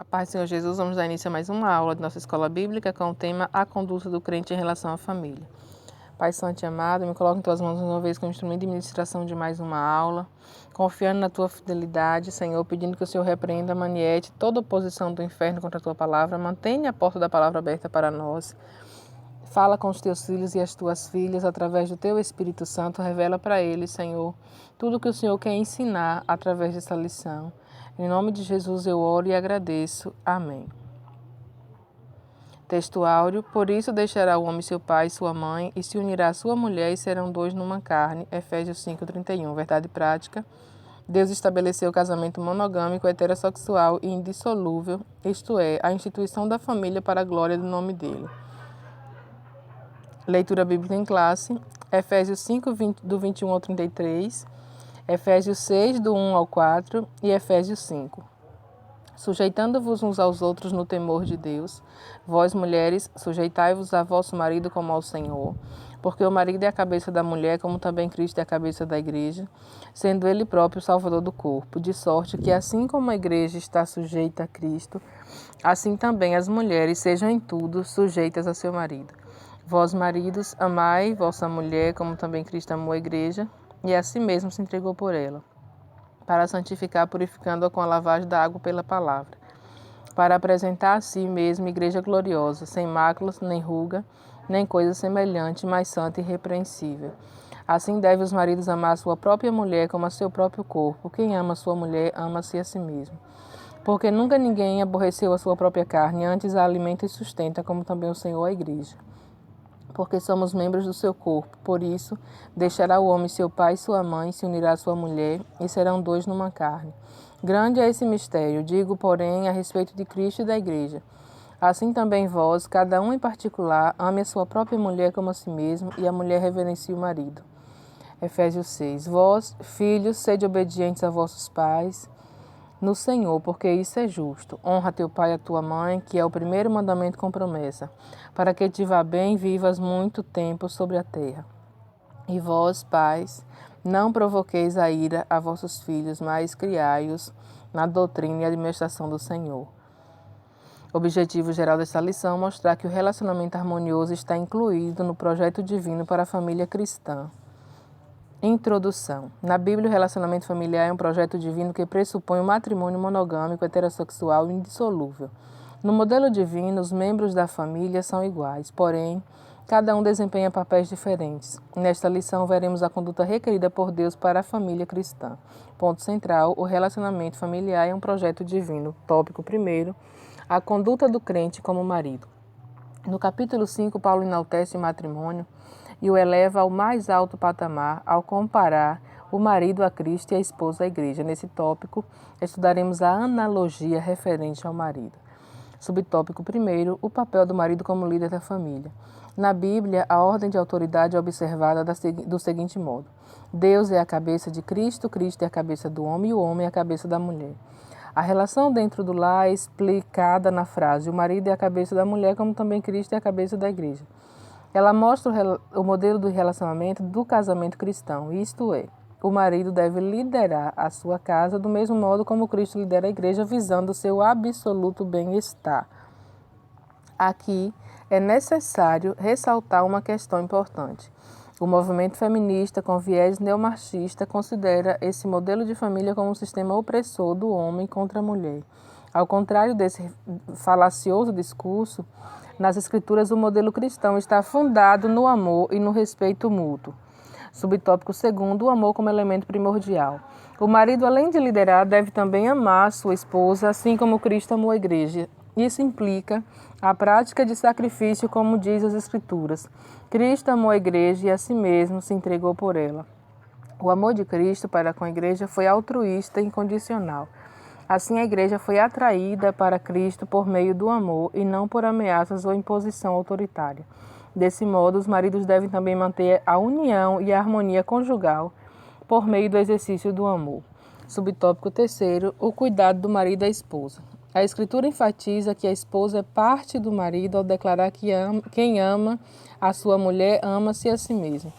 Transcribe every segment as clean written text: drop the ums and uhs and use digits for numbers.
Paz do Senhor Jesus, vamos dar início a mais uma aula de nossa escola bíblica com o tema A Conduta do Crente em Relação à Família. Pai Santo e amado, me coloco em tuas mãos uma vez como instrumento de ministração de mais uma aula, confiando na tua fidelidade, Senhor, pedindo que o Senhor repreenda, maniete toda oposição do inferno contra a tua palavra, mantenha a porta da palavra aberta para nós. Fala com os teus filhos e as tuas filhas através do teu Espírito Santo, revela para eles, Senhor, tudo que o Senhor quer ensinar através dessa lição. Em nome de Jesus eu oro e agradeço. Amém. Texto áureo: por isso deixará o homem seu pai e sua mãe, e se unirá à sua mulher, e serão dois numa carne. Efésios 5:31. Verdade prática: Deus estabeleceu o casamento monogâmico, heterossexual e indissolúvel, isto é, a instituição da família para a glória do nome dele. Leitura bíblica em classe: Efésios 5, do 21 ao 33, Efésios 6, do 1 ao 4 e Efésios 5. Sujeitando-vos uns aos outros no temor de Deus, vós mulheres, sujeitai-vos a vosso marido como ao Senhor, porque o marido é a cabeça da mulher, como também Cristo é a cabeça da igreja, sendo ele próprio o salvador do corpo, de sorte que assim como a igreja está sujeita a Cristo, assim também as mulheres sejam em tudo sujeitas a seu marido. Vós maridos, amai vossa mulher, como também Cristo amou a igreja, e a si mesmo se entregou por ela, para santificar, purificando-a com a lavagem da água pela palavra, para apresentar a si mesmo igreja gloriosa, sem máculas, nem ruga, nem coisa semelhante, mas santa e irrepreensível. Assim deve os maridos amar a sua própria mulher como a seu próprio corpo. Quem ama a sua mulher, ama-se a si mesmo. Porque nunca ninguém aborreceu a sua própria carne, antes a alimenta e sustenta, como também o Senhor a igreja. Porque somos membros do seu corpo. Por isso, deixará o homem seu pai e sua mãe, se unirá à sua mulher, e serão dois numa carne. Grande é esse mistério, digo, porém, a respeito de Cristo e da igreja. Assim também vós, cada um em particular, ame a sua própria mulher como a si mesmo, e a mulher reverencie o marido. Efésios 6. Vós, filhos, sede obedientes a vossos pais no Senhor, porque isso é justo. Honra teu pai e a tua mãe, que é o primeiro mandamento com promessa, para que te vá bem e vivas muito tempo sobre a terra. E vós, pais, não provoqueis a ira a vossos filhos, mas criai-os na doutrina e administração do Senhor. Objetivo geral desta lição: mostrar que o relacionamento harmonioso está incluído no projeto divino para a família cristã. Introdução. Na Bíblia, o relacionamento familiar é um projeto divino que pressupõe um matrimônio monogâmico, heterossexual e indissolúvel. No modelo divino, os membros da família são iguais, porém, cada um desempenha papéis diferentes. Nesta lição, veremos a conduta requerida por Deus para a família cristã. Ponto central: o relacionamento familiar é um projeto divino. Tópico 1: a conduta do crente como marido. No capítulo 5, Paulo enaltece o matrimônio e o eleva ao mais alto patamar ao comparar o marido a Cristo e a esposa à igreja. Nesse tópico, estudaremos a analogia referente ao marido. Subtópico 1: o papel do marido como líder da família. Na Bíblia, a ordem de autoridade é observada do seguinte modo: Deus é a cabeça de Cristo, Cristo é a cabeça do homem e o homem é a cabeça da mulher. A relação dentro do lar é explicada na frase: o marido é a cabeça da mulher, como também Cristo é a cabeça da igreja. Ela mostra o modelo do relacionamento do casamento cristão, isto é, o marido deve liderar a sua casa do mesmo modo como Cristo lidera a igreja, visando o seu absoluto bem-estar. Aqui é necessário ressaltar uma questão importante. O movimento feminista com viés neomarxista considera esse modelo de família como um sistema opressor do homem contra a mulher. Ao contrário desse falacioso discurso, nas Escrituras o modelo cristão está fundado no amor e no respeito mútuo. Subtópico 2: o amor como elemento primordial. O marido, além de liderar, deve também amar sua esposa, assim como Cristo amou a igreja. Isso implica a prática de sacrifício, como diz as Escrituras. Cristo amou a igreja e a si mesmo se entregou por ela. O amor de Cristo para com a igreja foi altruísta e incondicional. Assim, a igreja foi atraída para Cristo por meio do amor e não por ameaças ou imposição autoritária. Desse modo, os maridos devem também manter a união e a harmonia conjugal por meio do exercício do amor. Subtópico 3: o cuidado do marido à esposa. A Escritura enfatiza que a esposa é parte do marido ao declarar que quem ama a sua mulher ama-se a si mesmo.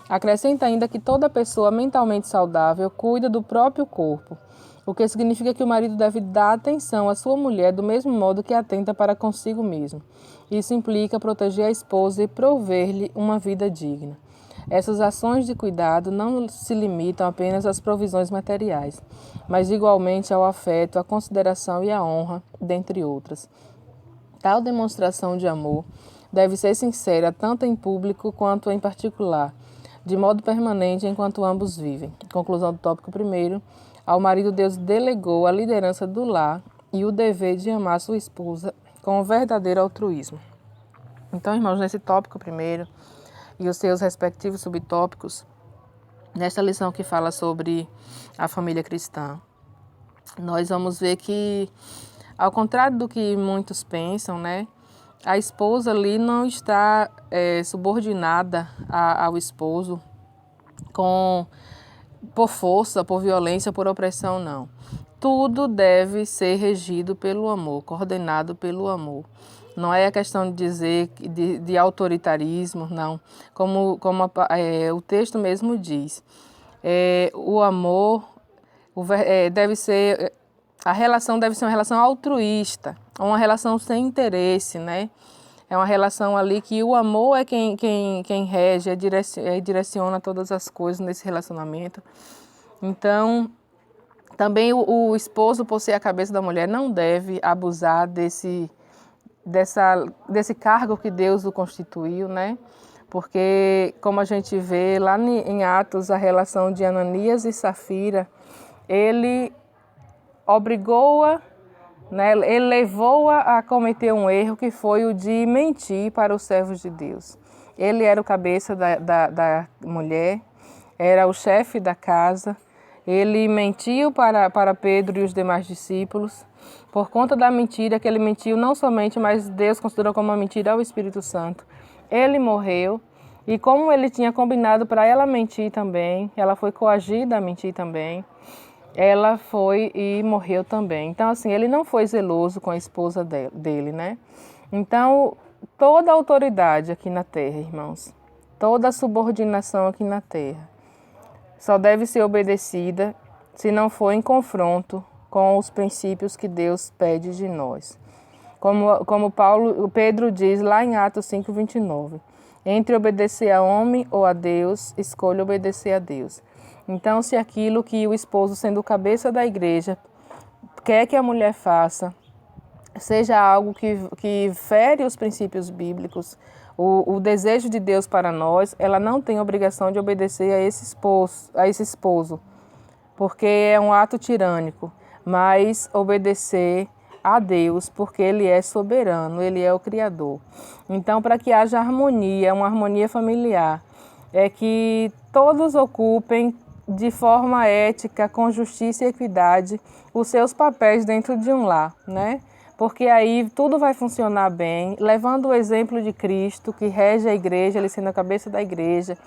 Acrescenta ainda que toda pessoa mentalmente saudável cuida do próprio corpo. o que significa que o marido deve dar atenção à sua mulher do mesmo modo que atenta para consigo mesmo. Isso implica proteger a esposa e prover-lhe uma vida digna. Essas ações de cuidado não se limitam apenas às provisões materiais, mas igualmente ao afeto, à consideração e à honra, dentre outras. Tal demonstração de amor deve ser sincera tanto em público quanto em particular, de modo permanente enquanto ambos vivem. Conclusão do tópico 1º. Ao marido Deus delegou a liderança do lar e o dever de amar sua esposa com verdadeiro altruísmo. Então, irmãos, nesse tópico 1º e os seus respectivos subtópicos, nesta lição que fala sobre a família cristã, nós vamos ver que, ao contrário do que muitos pensam, né, a esposa ali não está subordinada ao esposo por força, por violência, por opressão, não. Tudo deve ser regido pelo amor, coordenado pelo amor. Não é a questão de dizer de autoritarismo, não. Como o texto mesmo diz. O amor deve ser... A relação deve ser uma relação altruísta, uma relação sem interesse, né? É uma relação ali que o amor é quem rege, direciona todas as coisas nesse relacionamento. Então, também o esposo, por ser a cabeça da mulher, não deve abusar desse cargo que Deus o constituiu, né? Porque, como a gente vê lá em Atos, a relação de Ananias e Safira, ele obrigou-a, né? Ele levou-a a cometer um erro que foi o de mentir para os servos de Deus. Ele era o cabeça da mulher, era o chefe da casa. Ele mentiu para Pedro e os demais discípulos. Por conta da mentira que ele mentiu, não somente, mas Deus considerou como uma mentira ao Espírito Santo. Ele morreu e como ele tinha combinado para ela mentir também, ela foi coagida a mentir também, ela foi e morreu também. Então, assim, ele não foi zeloso com a esposa dele, né? Então, toda a autoridade aqui na terra, irmãos, toda a subordinação aqui na terra, só deve ser obedecida se não for em confronto com os princípios que Deus pede de nós. Como Pedro diz lá em Atos 5:29, entre obedecer a homem ou a Deus, escolha obedecer a Deus. Então, se aquilo que o esposo, sendo o cabeça da igreja, quer que a mulher faça, seja algo que fere os princípios bíblicos, o desejo de Deus para nós, ela não tem obrigação de obedecer a esse esposo, porque é um ato tirânico, mas obedecer a Deus, porque Ele é soberano, Ele é o Criador. Então, para que haja harmonia, uma harmonia familiar, é que todos ocupem de forma ética, com justiça e equidade, os seus papéis dentro de um lar, né? Porque aí tudo vai funcionar bem, levando o exemplo de Cristo, que rege a igreja, ele sendo a cabeça da igreja,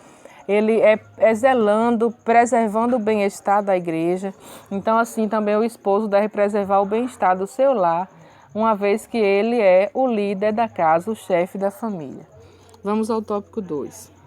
ele é zelando, preservando o bem-estar da igreja. Então, assim, também o esposo deve preservar o bem-estar do seu lar, uma vez que ele é o líder da casa, o chefe da família. Vamos ao tópico 2.